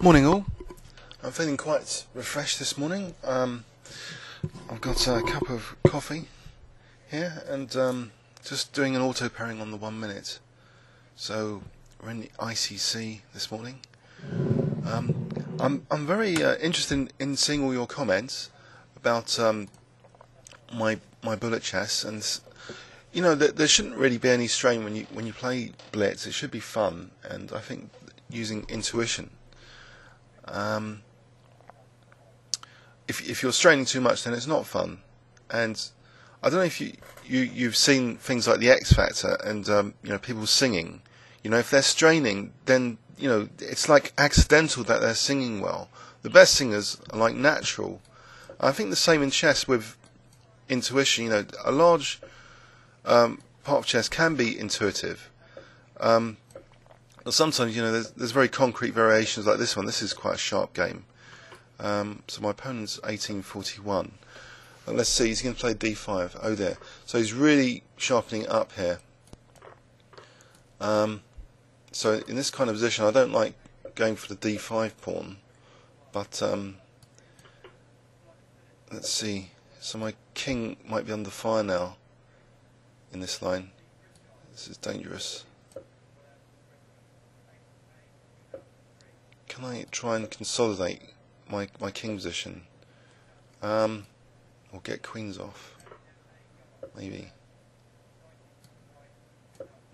Morning all. I'm feeling quite refreshed this morning. I've got a cup of coffee here and just doing an auto pairing on the 1 minute. So we're in the ICC this morning. I'm very interested in seeing all your comments about my bullet chess, and you know there shouldn't really be any strain when you play blitz. It should be fun, and I think using intuition. If you're straining too much, then it's not fun. And I don't know if you've seen things like the X Factor and people singing. If they're straining, then it's like accidental that they're singing well. The best singers are like natural. I think the same in chess with intuition. A large part of chess can be intuitive. Sometimes there's very concrete variations like this one. This is quite a sharp game. So my opponent's 1841. And let's see, he's going to play d5. Oh dear. So he's really sharpening it up here. So in this kind of position, I don't like going for the d5 pawn. But let's see. So my king might be under fire now in this line. This is dangerous. Can I try and consolidate my king position? Or get queens off? Maybe.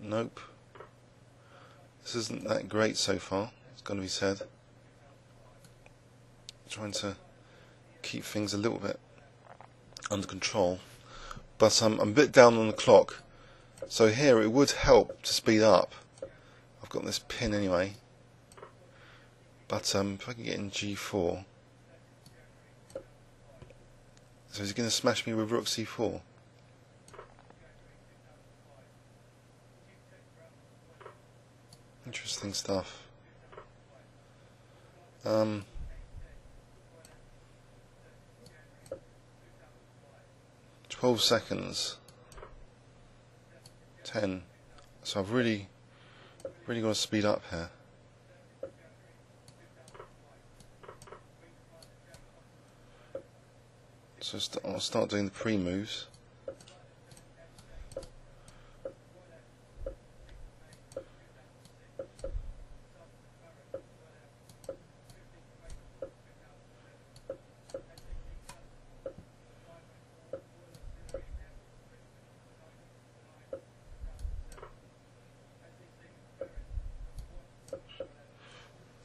Nope. This isn't that great so far, it's got to be said. Trying to keep things a little bit under control. But I'm a bit down on the clock. So here it would help to speed up. I've got this pin anyway. But if I can get in g4, so he's going to smash me with rook c4. Interesting stuff. 12 seconds. 10. So I've really got to speed up here. So I'll start doing the pre-moves.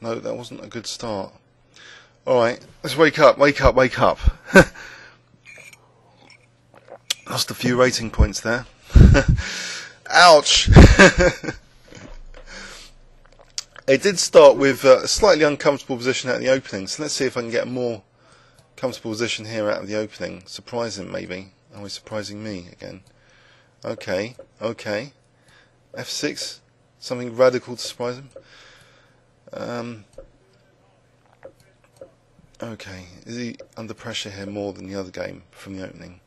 No, that wasn't a good start. Alright, let's wake up. Lost a few rating points there. Ouch! It did start with a slightly uncomfortable position at the opening, so let's see if I can get a more comfortable position here out of the opening. Surprise him, maybe. Oh, he's surprising me again. Okay. F6, something radical to surprise him. Okay, is he under pressure here more than the other game from the opening?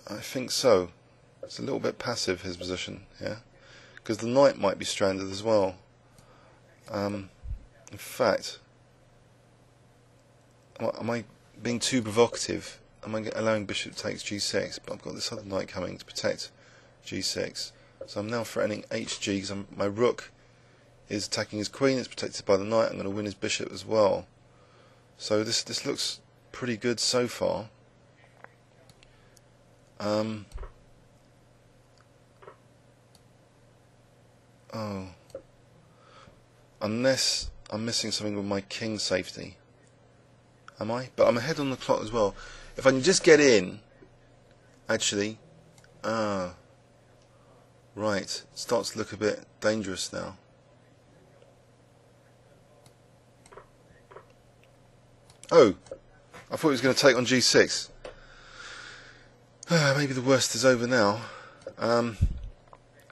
I think so. It's a little bit passive, his position, yeah? Because the knight might be stranded as well. In fact, am I being too provocative? Am I allowing bishop takes g6? But I've got this other knight coming to protect g6. So I'm now threatening hg because my rook is attacking his queen. It's protected by the knight. I'm going to win his bishop as well. So this looks pretty good so far. Oh, unless I'm missing something with my king safety. Am I? But I'm ahead on the clock as well. If I can just get in, actually, right, it starts to look a bit dangerous now. Oh, I thought he was going to take on g6. Maybe the worst is over now.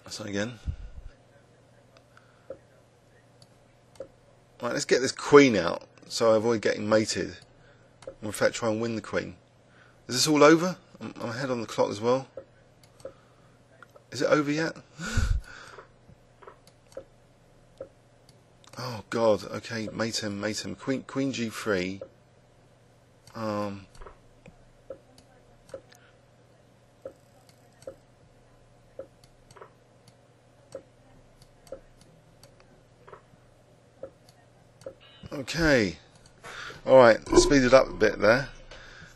So again. Right, let's get this queen out so I avoid getting mated. And in fact try and win the queen. Is this all over? I'm ahead on the clock as well. Is it over yet? Oh God. Okay, mate him. Queen G3. Okay. Alright, speed it up a bit there.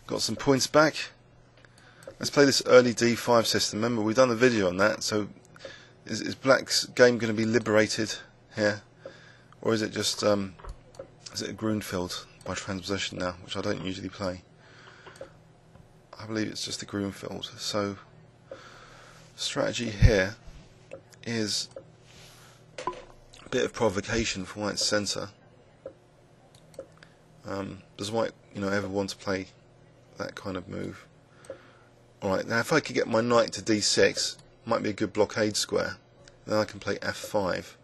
Got some points back. Let's play this early D5 system. Remember, we've done a video on that, so is Black's game going to be liberated here? Or is it just, is it a Grunfeld by transposition now, which I don't usually play? I believe it's just a Grunfeld. So, strategy here is a bit of provocation for White's centre. Does White, ever want to play that kind of move? Alright, now if I could get my knight to d6, might be a good blockade square. Then I can play f5.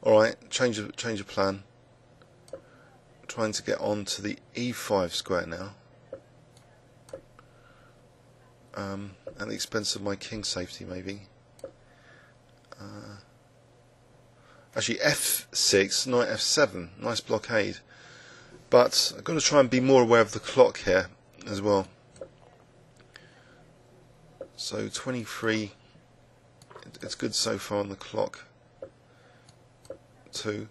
Alright, change of plan. Trying to get on to the e5 square now. At the expense of my king safety, maybe. Actually, f6, knight f7, nice blockade. But I've got to try and be more aware of the clock here as well. So 23, it's good so far on the clock too.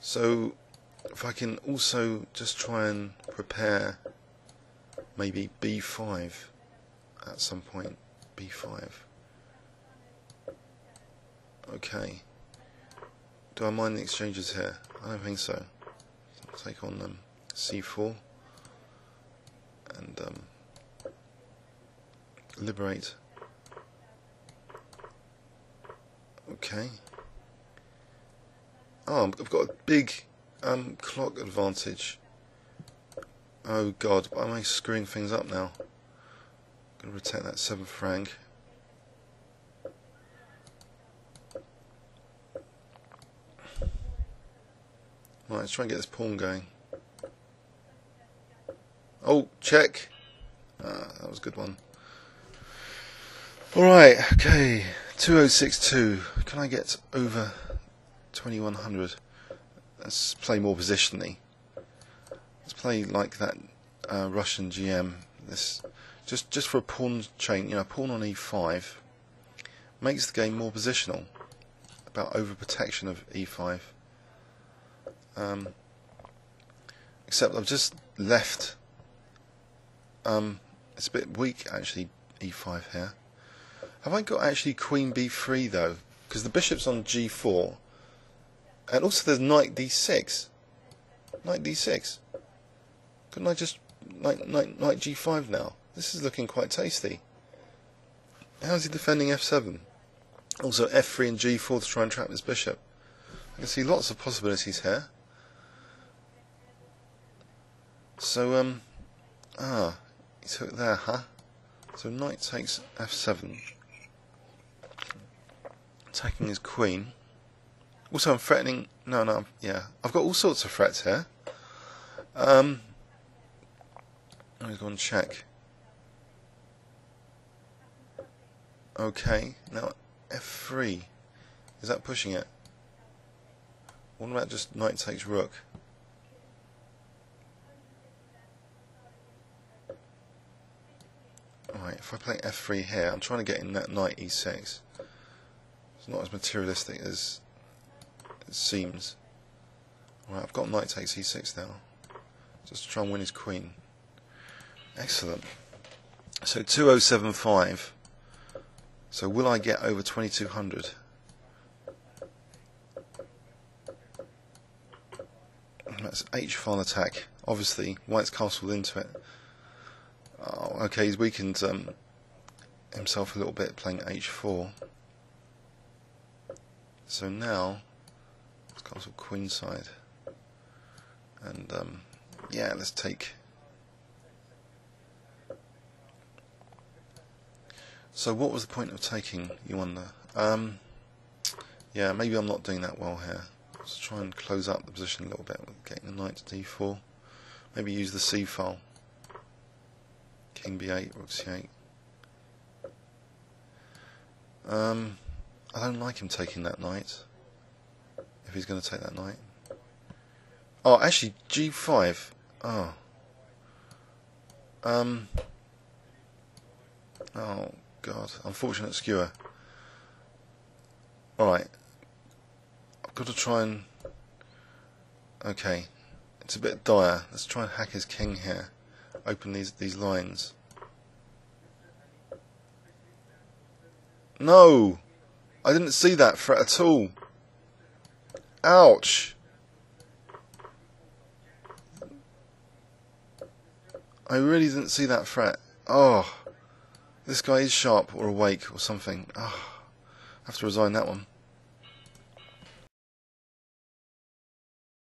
So if I can also just try and prepare maybe b5 at some point, b5. Okay. Do I mind the exchanges here? I don't think so. I'll take on c4 and liberate. Okay. Oh, I've got a big clock advantage. Oh God, am I screwing things up now? I'm going to protect that 7th rank. Right, let's try and get this pawn going. Oh, check. That was a good one. Alright, okay. 2062. Can I get over 2100? Let's play more positionally. Let's play like that Russian GM. This just for a pawn chain, pawn on e5 makes the game more positional. About overprotection of e5. Except I've just left. It's a bit weak actually, e5 here. Have I got actually queen b3 though? Because the bishop's on g4, and also there's knight d6. Knight d6. Couldn't I just knight g5 now? This is looking quite tasty. How's he defending f7? Also f3 and g4 to try and trap his bishop. I can see lots of possibilities here. So he took it there, huh? So knight takes f7, attacking his queen. Also, I'm threatening. No, yeah, I've got all sorts of threats here. I'm going to go and check. Okay, now f3. Is that pushing it? What about just knight takes rook? Alright, if I play f3 here, I'm trying to get in that knight e6. It's not as materialistic as it seems. Alright, I've got knight takes e6 now. Just to try and win his queen. Excellent. So 2075. So will I get over 2200? That's h-file attack. Obviously, White's castled into it. Oh, okay, he's weakened himself a little bit playing h4. So now, let's castle queenside. And, yeah, let's take. So what was the point of taking, you wonder? Yeah, maybe I'm not doing that well here. Let's try and close up the position a little bit with getting the knight to d4. Maybe use the c file. King b8, rook c8. I don't like him taking that knight. if he's going to take that knight. Oh, actually, g5. Oh. Oh, God. Unfortunate skewer. Alright. I've got to try and... Okay. It's a bit dire. Let's try and hack his king here. Open these lines. No! I didn't see that threat at all. Ouch! I really didn't see that threat. Oh, this guy is sharp or awake or something. Oh, I have to resign that one.